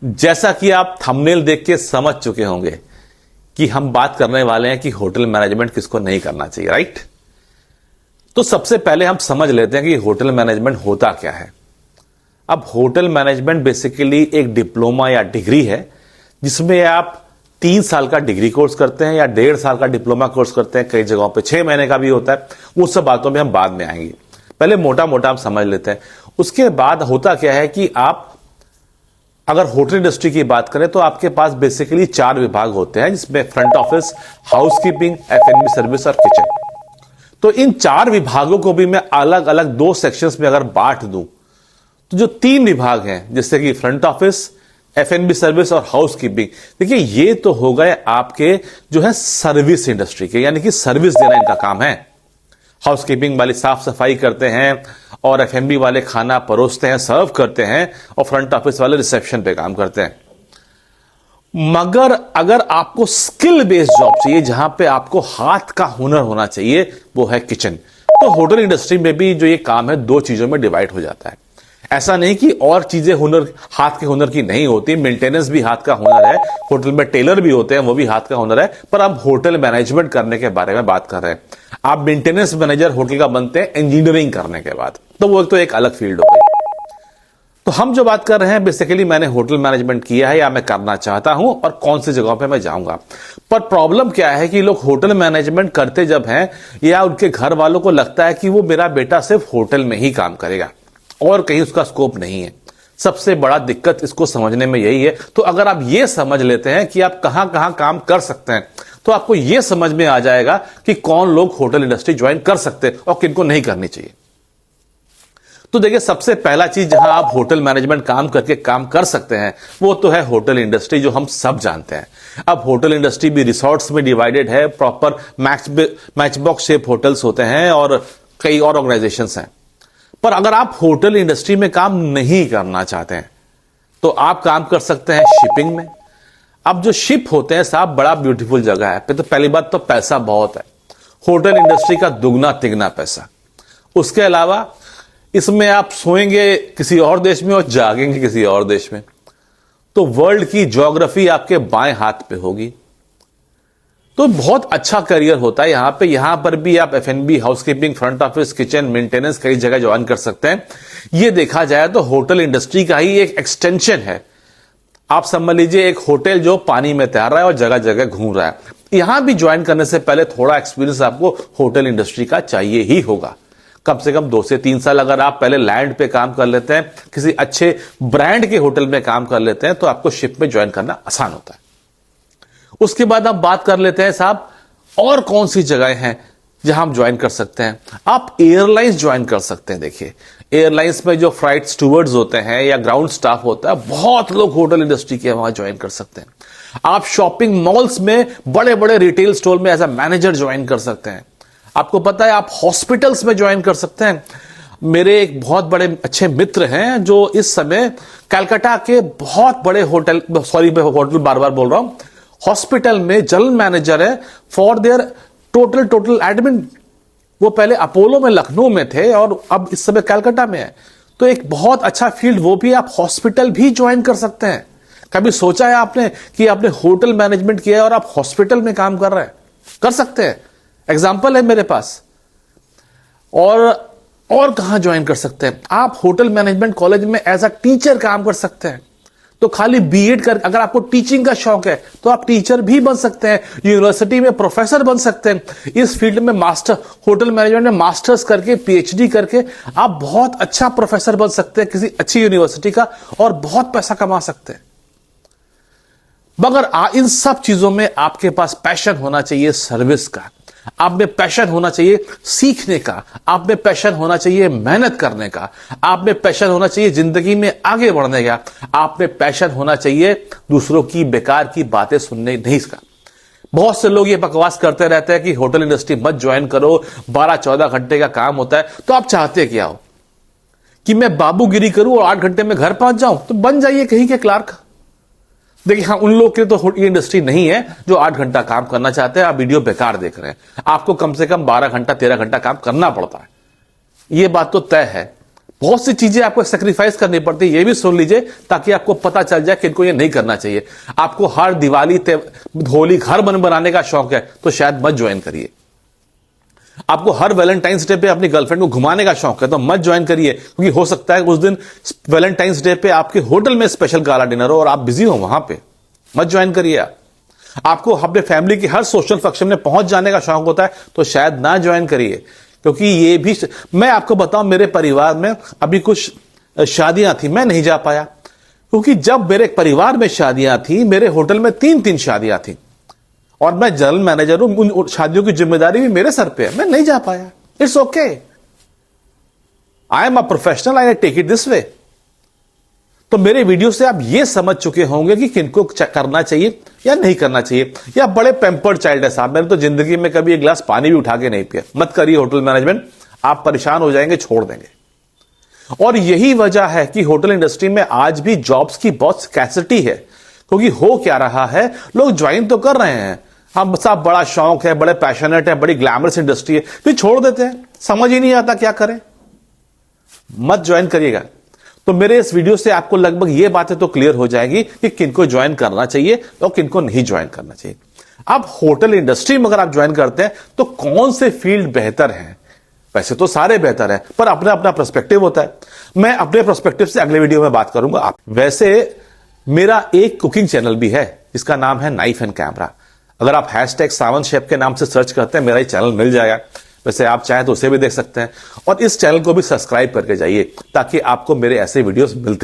जैसा कि आप थंबनेल देख के समझ चुके होंगे कि हम बात करने वाले हैं कि होटल मैनेजमेंट किसको नहीं करना चाहिए, राइट? तो सबसे पहले हम समझ लेते हैं कि होटल मैनेजमेंट होता क्या है। अब होटल मैनेजमेंट बेसिकली एक डिप्लोमा या डिग्री है जिसमें आप 3 साल का डिग्री कोर्स करते हैं या 1.5 साल का डिप्लोमा कोर्स करते हैं, कई जगहों पे 6 महीने का भी होता है। वो सब बातों में हम बाद में आएंगे, पहले मोटा मोटा हम समझ लेते हैं। उसके बाद होता क्या है कि आप अगर होटल इंडस्ट्री की बात करें तो आपके पास बेसिकली 4 विभाग होते हैं, जिसमें front office, housekeeping, F&B service और किचन। तो इन 4 विभागों को भी मैं अलग अलग 2 सेक्शंस में अगर बांट दूं तो जो 3 विभाग हैं, जैसे कि फ्रंट ऑफिस, F&B सर्विस और हाउसकीपिंग, देखिए ये तो हो गए आपके जो है सर्विस इंडस्ट्री के, यानी कि सर्विस देना इनका काम है। हाउसकीपिंग वाले साफ सफाई करते हैं और F&B वाले खाना परोसते हैं, सर्व करते हैं, और फ्रंट ऑफिस वाले रिसेप्शन पे काम करते हैं। मगर अगर आपको स्किल बेस्ड जॉब चाहिए जहां पे आपको हाथ का हुनर होना चाहिए, वो है किचन। तो होटल इंडस्ट्री में भी जो ये काम है 2 चीजों में डिवाइड हो जाता है। ऐसा नहीं कि और चीजें हुनर हाथ के हुनर की नहीं होती, मेंटेनेंस भी हाथ का हुनर है, होटल में टेलर भी होते हैं, वो भी हाथ का हुनर है। पर अब होटल मैनेजमेंट करने के बारे में बात कर रहे हैं। आप मेंटेनेंस मैनेजर होटल का बनते हैं इंजीनियरिंग करने के बाद, तो वो तो एक अलग फील्ड हो गई। तो हम जो बात कर रहे हैं बेसिकली मैंने होटल मैनेजमेंट किया है या मैं करना चाहता हूं और कौन सी जगहों पे मैं जाऊंगा। पर प्रॉब्लम क्या है कि लोग होटल मैनेजमेंट करते जब हैं या उनके घर वालों को लगता है कि वो मेरा बेटा सिर्फ होटल में ही काम करेगा और कहीं उसका स्कोप नहीं है। सबसे बड़ा दिक्कत इसको समझने में यही है। तो अगर आप ये समझ लेते हैं कि आप कहां कहां काम कर सकते हैं तो आपको यह समझ में आ जाएगा कि कौन लोग होटल इंडस्ट्री ज्वाइन कर सकते हैं और किनको नहीं करनी चाहिए। तो देखिए, सबसे पहला चीज जहां आप होटल मैनेजमेंट काम करके काम कर सकते हैं वो तो है होटल इंडस्ट्री, जो हम सब जानते हैं। अब होटल इंडस्ट्री भी रिसोर्ट्स में डिवाइडेड है, proper match box shape hotels होते हैं और कई और ऑर्गेनाइजेशंस हैं। पर अगर आप होटल इंडस्ट्री में काम नहीं करना चाहते हैं तो आप काम कर सकते हैं शिपिंग में। अब जो शिप होते हैं साहब, बड़ा ब्यूटीफुल जगह है। तो पहली बात तो पैसा बहुत है, होटल इंडस्ट्री का दुगना तिगना पैसा। उसके अलावा इसमें आप सोएंगे किसी और देश में और जागेंगे किसी और देश में, तो वर्ल्ड की ज्योग्राफी आपके बाएं हाथ पे होगी। तो बहुत अच्छा करियर होता है यहां पे। यहां पर भी आप F&B, housekeeping, front office, kitchen, maintenance कई जगह ज्वाइन कर सकते हैं। यह देखा जाए तो होटल इंडस्ट्री का ही एक एक्सटेंशन है। आप समझ लीजिए एक होटल जो पानी में तैर रहा है और जगह जगह घूम रहा है। यहां भी ज्वाइन करने से पहले थोड़ा एक्सपीरियंस आपको होटल इंडस्ट्री का चाहिए ही होगा। कम से कम 2 से 3 साल अगर आप पहले लैंड पे काम कर लेते हैं, किसी अच्छे ब्रांड के होटल में काम कर लेते हैं, तो आपको शिप में ज्वाइन करना आसान होता है। उसके बाद आप बात कर लेते हैं साहब और कौन सी जगह हैं जहां हम ज्वाइन कर सकते हैं। आप एयरलाइंस ज्वाइन कर सकते हैं। देखिए, एयरलाइंस में जो फ्लाइट स्टूवर्ड्स होते हैं या ग्राउंड स्टाफ होता है, बहुत लोग होटल इंडस्ट्री के वहां ज्वाइन कर सकते हैं। आप शॉपिंग मॉल्स में बड़े बड़े रिटेल स्टोर में एज अ मैनेजर ज्वाइन कर सकते हैं। आपको पता है आप हॉस्पिटल्स में ज्वाइन कर सकते हैं। मेरे एक बहुत बड़े अच्छे मित्र हैं जो इस समय कलकत्ता के बहुत बड़े होटल, सॉरी मैं होटल बार बार बोल रहा हूं, हॉस्पिटल में जनरल मैनेजर है फॉर देयर टोटल एडमिन। वो पहले अपोलो में लखनऊ में थे और अब इस समय कलकत्ता में है। तो एक बहुत अच्छा फील्ड वो भी, आप हॉस्पिटल भी ज्वाइन कर सकते हैं। कभी सोचा है आपने कि आपने होटल मैनेजमेंट किया है और आप हॉस्पिटल में काम कर रहे हैं? कर सकते हैं, एग्जाम्पल है मेरे पास। और कहां ज्वाइन कर सकते हैं? आप होटल मैनेजमेंट कॉलेज में एज अ टीचर काम कर सकते हैं। तो खाली बीएड कर, अगर आपको टीचिंग का शौक है तो आप टीचर भी बन सकते हैं, यूनिवर्सिटी में प्रोफेसर बन सकते हैं। इस फील्ड में मास्टर, होटल मैनेजमेंट में मास्टर्स करके, PhD करके आप बहुत अच्छा प्रोफेसर बन सकते हैं किसी अच्छी यूनिवर्सिटी का और बहुत पैसा कमा सकते हैं। मगर इन सब चीजों में आपके पास पैशन होना चाहिए सर्विस का, आप में पैशन होना चाहिए सीखने का, आप में पैशन होना चाहिए मेहनत करने का, आप में पैशन होना चाहिए जिंदगी में आगे बढ़ने का, आप में पैशन होना चाहिए दूसरों की बेकार की बातें सुनने नहीं का। बहुत से लोग ये बकवास करते रहते हैं कि होटल इंडस्ट्री मत ज्वाइन करो, 12-14 घंटे का काम होता है। तो आप चाहते क्या हो कि मैं बाबूगिरी करूं और 8 घंटे में घर पहुंच जाऊं? तो बन जाइए कहीं के क्लार्क। देखिए, हाँ, उन लोग के तो ये इंडस्ट्री नहीं है जो 8 घंटा काम करना चाहते हैं। आप वीडियो बेकार देख रहे हैं। आपको कम से कम 12 घंटा 13 घंटा काम करना पड़ता है, ये बात तो तय है। बहुत सी चीजें आपको सेक्रीफाइस करनी पड़ती है, ये भी सुन लीजिए ताकि आपको पता चल जाए कि इनको ये नहीं करना चाहिए। आपको हर दिवाली होली घर बनाने का शौक है तो शायद मत ज्वाइन करिए। आपको हर वैलेंटाइंस डे पे अपनी गर्लफ्रेंड को घुमाने का शौक है तो मत ज्वाइन करिए, क्योंकि हो सकता है उस दिन वैलेंटाइंस डे पे आपके होटल में स्पेशल गाला डिनर हो और आप बिजी हो वहां पे। मत ज्वाइन करिए। आपको अपने फैमिली की हर सोशल फंक्शन में पहुंच जाने का शौक होता है तो शायद ना ज्वाइन करिए, क्योंकि ये भी मैं आपको बताऊं, मेरे परिवार में अभी कुछ शादियां थी, मैं नहीं जा पाया, क्योंकि जब मेरे परिवार में शादियां थी, मेरे होटल में 3 शादियां थी और मैं जनरल मैनेजर हूं, उन शादियों की जिम्मेदारी भी मेरे सर पे है, मैं नहीं जा पाया। It's okay, I am a professional, I take it this way. तो मेरे वीडियो से आप ये समझ चुके होंगे कि किनको करना चाहिए या नहीं करना चाहिए। या बड़े पैम्पर्ड चाइल्ड है साहब, मैंने तो जिंदगी में कभी एक गिलास पानी भी उठा के नहीं पिया, मत करिए होटल मैनेजमेंट, आप परेशान हो जाएंगे, छोड़ देंगे। और यही वजह है कि होटल इंडस्ट्री में आज भी जॉब्स की बहुत स्कैसिटी है, क्योंकि हो क्या रहा है, लोग ज्वाइन तो कर रहे हैं, हम साहब बड़ा शौक है, बड़े पैशनेट है, बड़ी ग्लैमरस इंडस्ट्री है, फिर छोड़ देते हैं, समझ ही नहीं आता क्या करें। मत ज्वाइन करिएगा। तो मेरे इस वीडियो से आपको लगभग ये बातें तो क्लियर हो जाएगी कि किनको ज्वाइन करना चाहिए और किनको नहीं ज्वाइन करना चाहिए। अब होटल इंडस्ट्री में अगर आप ज्वाइन करते हैं तो कौन से फील्ड बेहतर हैं? वैसे तो सारे बेहतर हैं, पर अपना अपना पर्सपेक्टिव होता है। मैं अपने पर्सपेक्टिव से अगले वीडियो में बात करूंगा। वैसे मेरा एक कुकिंग चैनल भी है, इसका नाम है नाइफ एंड कैमरा। अगर आप #सावन शेफ के नाम से सर्च करते हैं, मेरा ये चैनल मिल जाएगा। वैसे आप चाहें तो उसे भी देख सकते हैं, और इस चैनल को भी सब्सक्राइब करके जाइए ताकि आपको मेरे ऐसे वीडियोस मिलते